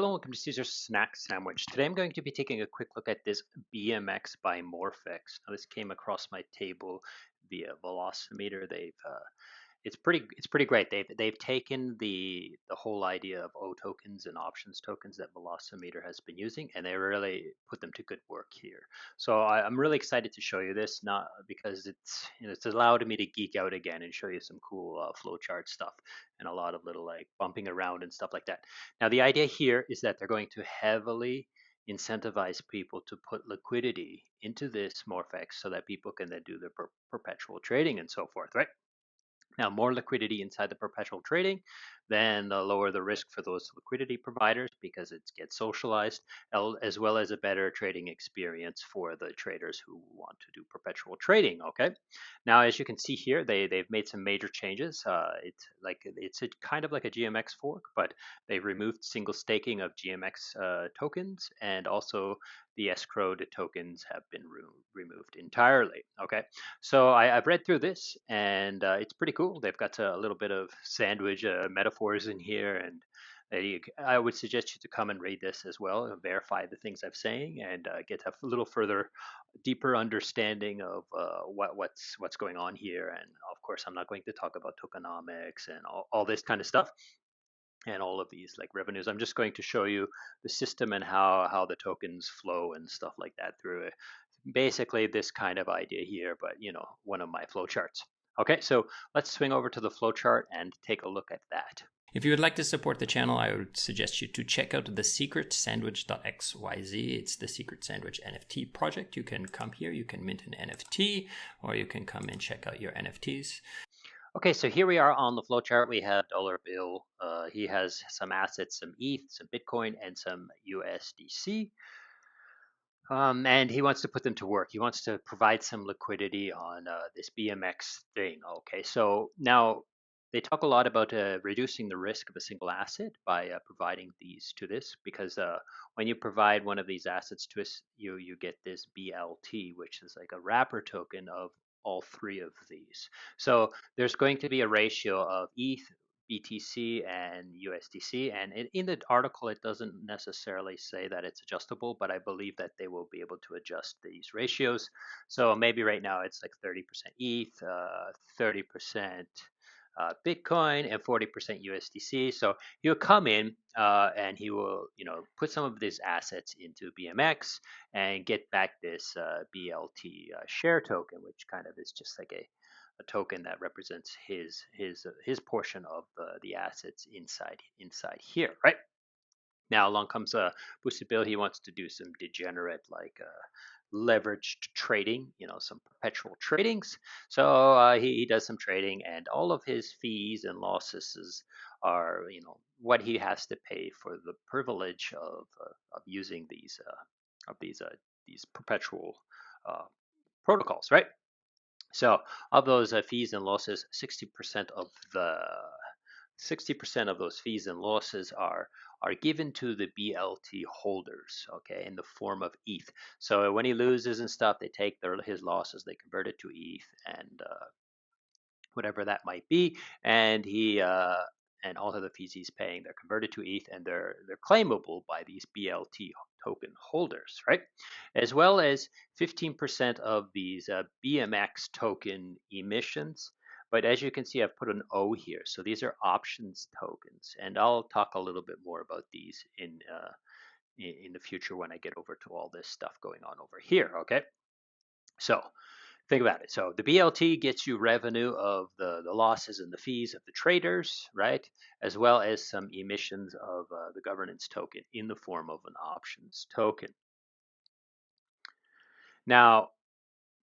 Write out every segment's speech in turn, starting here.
Hello, welcome to Caesar's Snack Sandwich. Today I'm going to be taking a quick look at this BMX by Morphex. Now this came across my table via Velocimeter. It's pretty great. They've taken the whole idea of O tokens and options tokens that Velocimeter has been using, and they really put them to good work here. So I'm really excited to show you this, not because it's allowed me to geek out again and show you some cool flowchart stuff and a lot of little like bumping around and stuff like that. Now the idea here is that they're going to heavily incentivize people to put liquidity into this Morphex so that people can then do their perpetual trading and so forth, right? Now, more liquidity inside the perpetual trading, then the lower the risk for those liquidity providers because it gets socialized, as well as a better trading experience for the traders who want to do perpetual trading. Okay. Now, as you can see here, they've made some major changes. It's kind of like a GMX fork, but they've removed single staking of GMX tokens, and also the escrowed tokens have been removed entirely. Okay. So I've read through this, and it's pretty cool. They've got a little bit of sandwich metaphors in here, and I would suggest you to come and read this as well, and verify the things I'm saying, and get a little further, deeper understanding of what's going on here. And of course, I'm not going to talk about tokenomics and all this kind of stuff and all of these like revenues. I'm just going to show you the system and how the tokens flow and stuff like that through it. Basically this kind of idea here, but one of my flowcharts. Okay, so let's swing over to the flowchart and take a look at that. If you would like to support the channel, I would suggest you to check out the Secret Sandwich.xyz. It's the Secret Sandwich NFT project. You can come here, you can mint an NFT, or you can come and check out your NFTs. Okay, so here we are on the flowchart. We have Dollar Bill. He has some assets, some ETH, some Bitcoin, and some USDC. And he wants to put them to work. He wants to provide some liquidity on this BMX thing. Okay, so now they talk a lot about reducing the risk of a single asset by providing these to this, because when you provide one of these assets to us, you get this BLT, which is like a wrapper token of all three of these. So there's going to be a ratio of ETH, BTC, and USDC. And in the article, it doesn't necessarily say that it's adjustable, but I believe that they will be able to adjust these ratios. So maybe right now it's like 30% ETH, 30% Bitcoin, and 40% USDC. So he'll come in and he will, put some of these assets into BMX and get back this BLT share token, which kind of is just like a token that represents his portion of the assets inside here, right? Now along comes Boosted Bill. He wants to do some degenerate like leveraged trading, some perpetual tradings. So he does some trading, and all of his fees and losses are what he has to pay for the privilege of using these perpetual protocols, right? So of those fees and losses, 60% of those fees and losses are given to the BLT holders, okay, in the form of ETH. So when he loses and stuff, they take his losses, they convert it to ETH and whatever that might be, and and all of the fees he's paying, they're converted to ETH, and they're claimable by these BLT token holders, right? As well as 15% of these BMX token emissions. But as you can see, I've put an O here. So these are options tokens, and I'll talk a little bit more about these in the future when I get over to all this stuff going on over here. Okay, so think about it. So the BLT gets you revenue of the losses and the fees of the traders, right? As well as some emissions of the governance token in the form of an options token. Now,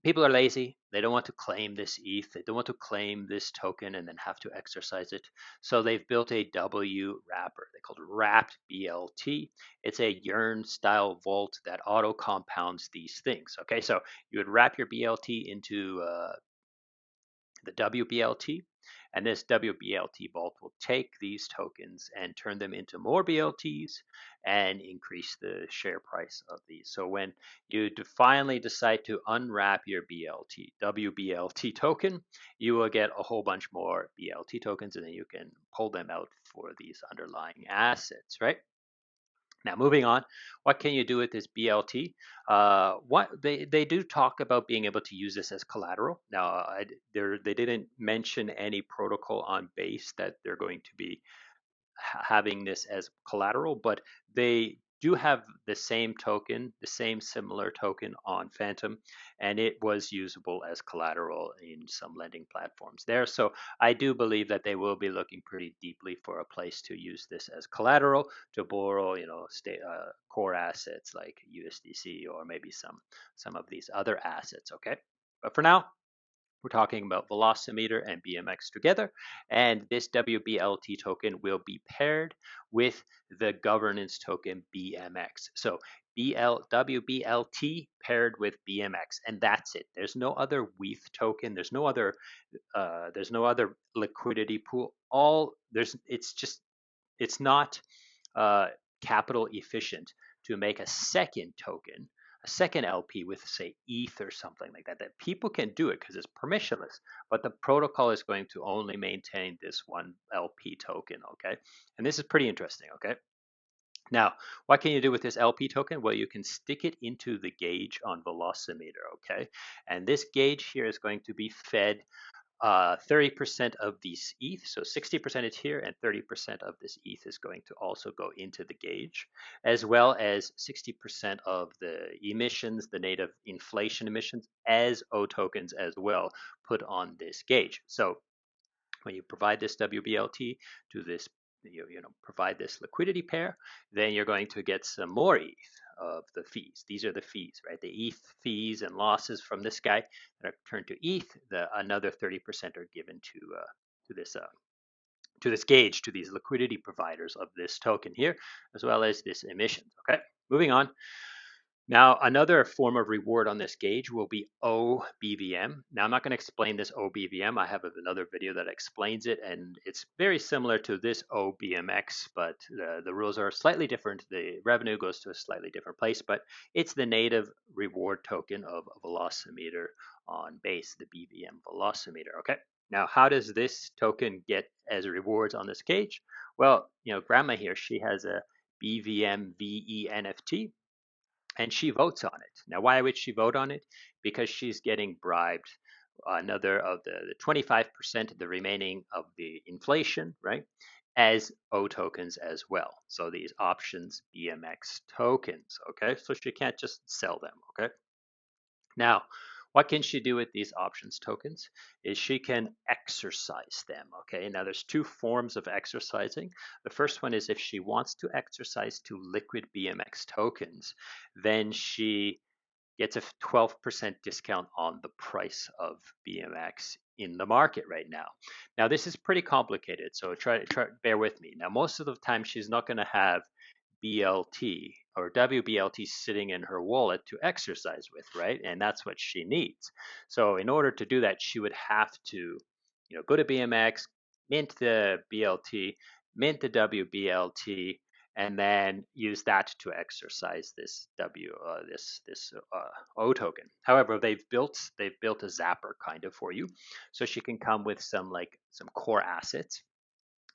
people are lazy. They don't want to claim this ETH. They don't want to claim this token and then have to exercise it. So they've built a W wrapper. They call it wrapped BLT. It's a Yearn style vault that auto compounds these things. Okay, so you would wrap your BLT into the WBLT, and this WBLT vault will take these tokens and turn them into more BLTs and increase the share price of these. So when you finally decide to unwrap your WBLT token, you will get a whole bunch more BLT tokens, and then you can pull them out for these underlying assets, right? Now, moving on, what can you do with this BLT? What they do talk about being able to use this as collateral. Now, they didn't mention any protocol on base that they're going to be having this as collateral, but they do have the same token, the same similar token on Phantom, and it was usable as collateral in some lending platforms there. So I do believe that they will be looking pretty deeply for a place to use this as collateral to borrow, core assets like USDC or maybe some of these other assets. Okay, but for now, we're talking about Velocimeter and BMX together, and this WBLT token will be paired with the governance token BMX. So WBLT paired with BMX, and that's it. There's no other WETH token. There's no other liquidity pool. It's not uh, capital efficient to make a second token, a second LP with, say, ETH or something like that. That people can do it because it's permissionless, but the protocol is going to only maintain this one LP token. Okay, and this is pretty interesting. Okay. Now, what can you do with this LP token? Well, you can stick it into the gauge on Velocimeter, okay? And this gauge here is going to be fed 30% of these ETH. So 60% is here, and 30% of this ETH is going to also go into the gauge, as well as 60% of the emissions, the native inflation emissions, as O tokens as well, put on this gauge. So when you provide this WBLT to this, provide this liquidity pair, then you're going to get some more ETH of the fees. These are the fees, right? The ETH fees and losses from this guy that are turned to ETH. Another 30% are given to this gauge, to these liquidity providers of this token here, as well as this emissions. Okay, moving on. Now, another form of reward on this gauge will be OBVM. Now, I'm not going to explain this OBVM. I have another video that explains it, and it's very similar to this OBMX, but the rules are slightly different. The revenue goes to a slightly different place, but it's the native reward token of Velocimeter on base, the BVM Velocimeter. Okay. Now, how does this token get as rewards on this gauge? Well, Grandma here, she has a BVM VE NFT, and she votes on it. Now, why would she vote on it? Because she's getting bribed another of the 25%, the remaining of the inflation, right, as O tokens as well. So these options BMX tokens, okay? So she can't just sell them, okay? Now, what can she do with these options tokens? Is she can exercise them, okay? Now, there's two forms of exercising. The first one is if she wants to exercise to liquid BMX tokens, then she gets a 12% discount on the price of BMX in the market right now. Now, this is pretty complicated, so try bear with me. Now, most of the time, she's not going to have BLT or WBLT sitting in her wallet to exercise with, right? And that's what she needs. So in order to do that, she would have to, go to BMX, mint the BLT, mint the WBLT, and then use that to exercise this O token. However, they've built a zapper kind of for you, so she can come with some core assets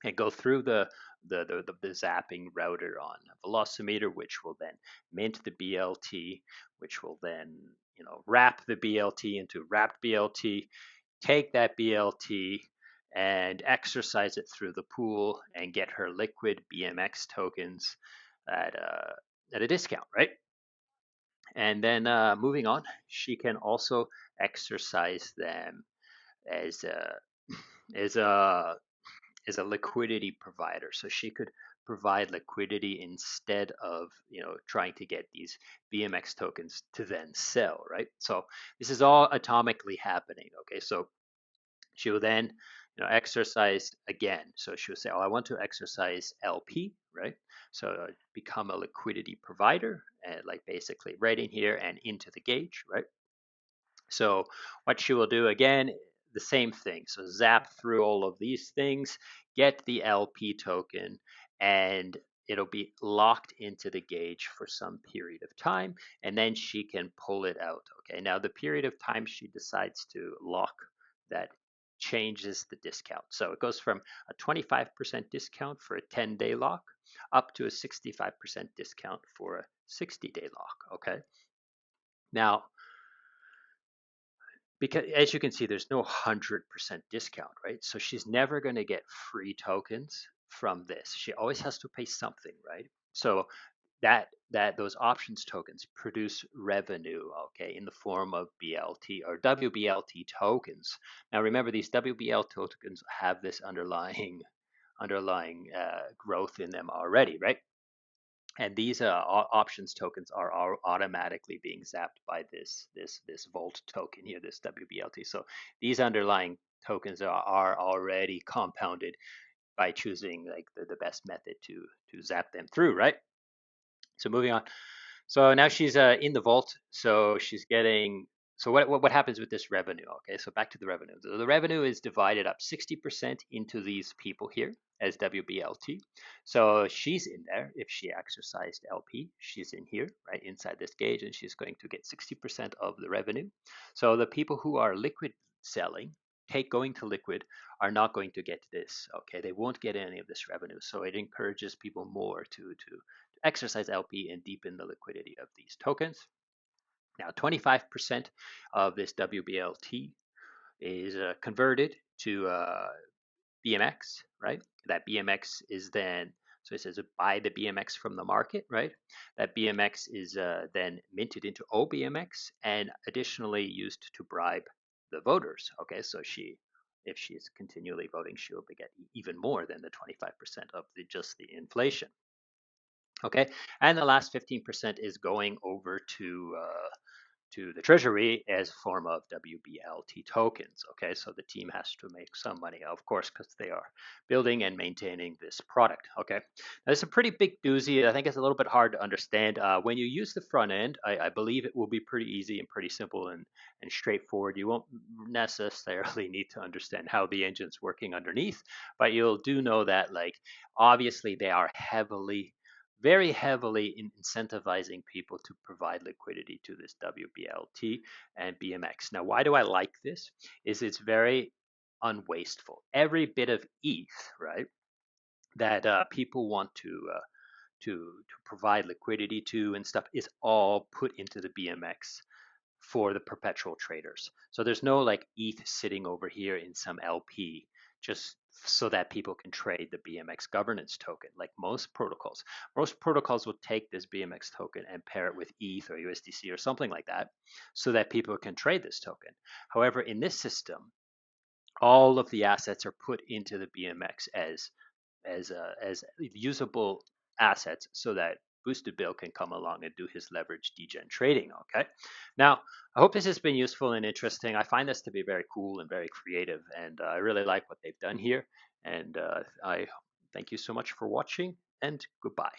and go through the zapping router on Velocimeter, which will then mint the BLT, which will then wrap the BLT into wrapped BLT, take that BLT and exercise it through the pool and get her liquid BMX tokens at a discount, right? And then moving on, she can also exercise them as a as a is a liquidity provider. So she could provide liquidity instead of trying to get these BMX tokens to then sell, right? So this is all atomically happening. Okay, so she will then exercise again. So she'll say, oh, I want to exercise LP, right? So become a liquidity provider, like basically right in here and into the gauge, right? So what she will do again, the same thing. So zap through all of these things, get the LP token, and it'll be locked into the gauge for some period of time, and then she can pull it out. Okay, now the period of time she decides to lock that changes the discount. So it goes from a 25% discount for a 10-day lock up to a 65% discount for a 60-day lock. Okay. Now, because as you can see, there's no 100% discount, right? So she's never going to get free tokens from this. She always has to pay something, right? So that those options tokens produce revenue, okay, in the form of BLT or WBLT tokens. Now remember, these WBL tokens have this underlying growth in them already, right? And these options tokens are automatically being zapped by this Volt token here, this WBLT. So these underlying tokens are already compounded by choosing like the best method to zap them through, right? So moving on. So now she's in the vault. So she's getting. So what happens with this revenue? Okay, so back to the revenue. The revenue is divided up 60% into these people here as WBLT. So she's in there. If she exercised LP, she's in here, right inside this gauge, and she's going to get 60% of the revenue. So the people who are liquid selling, going to liquid, are not going to get this. Okay, they won't get any of this revenue. So it encourages people more to exercise LP and deepen the liquidity of these tokens. Now, 25% of this WBLT is converted to BMX, right? That BMX is then, so it says buy the BMX from the market, right? That BMX is then minted into OBMX and additionally used to bribe the voters. Okay, so if she's continually voting, she'll get even more than the 25% of just the inflation. Okay, and the last 15% is going over to the treasury as a form of WBLT tokens. Okay, so the team has to make some money, of course, because they are building and maintaining this product. Okay, now it's a pretty big doozy. I think it's a little bit hard to understand. When you use the front end, I believe it will be pretty easy and pretty simple and straightforward. You won't necessarily need to understand how the engine's working underneath, but you'll do know that, like, obviously they are very heavily incentivizing people to provide liquidity to this WBLT and BMX. Now, why do I like this? It's very unwasteful. Every bit of ETH, right, that people want to provide liquidity to and stuff is all put into the BMX for the perpetual traders. So there's no like ETH sitting over here in some LP just so that people can trade the BMX governance token like most protocols. Most protocols will take this BMX token and pair it with ETH or USDC or something like that so that people can trade this token. However, in this system, all of the assets are put into the BMX as usable assets so that Boosted Bill can come along and do his leverage degen trading. Okay. Now, I hope this has been useful and interesting. I find this to be very cool and very creative, and I really like what they've done here. And I thank you so much for watching, and goodbye.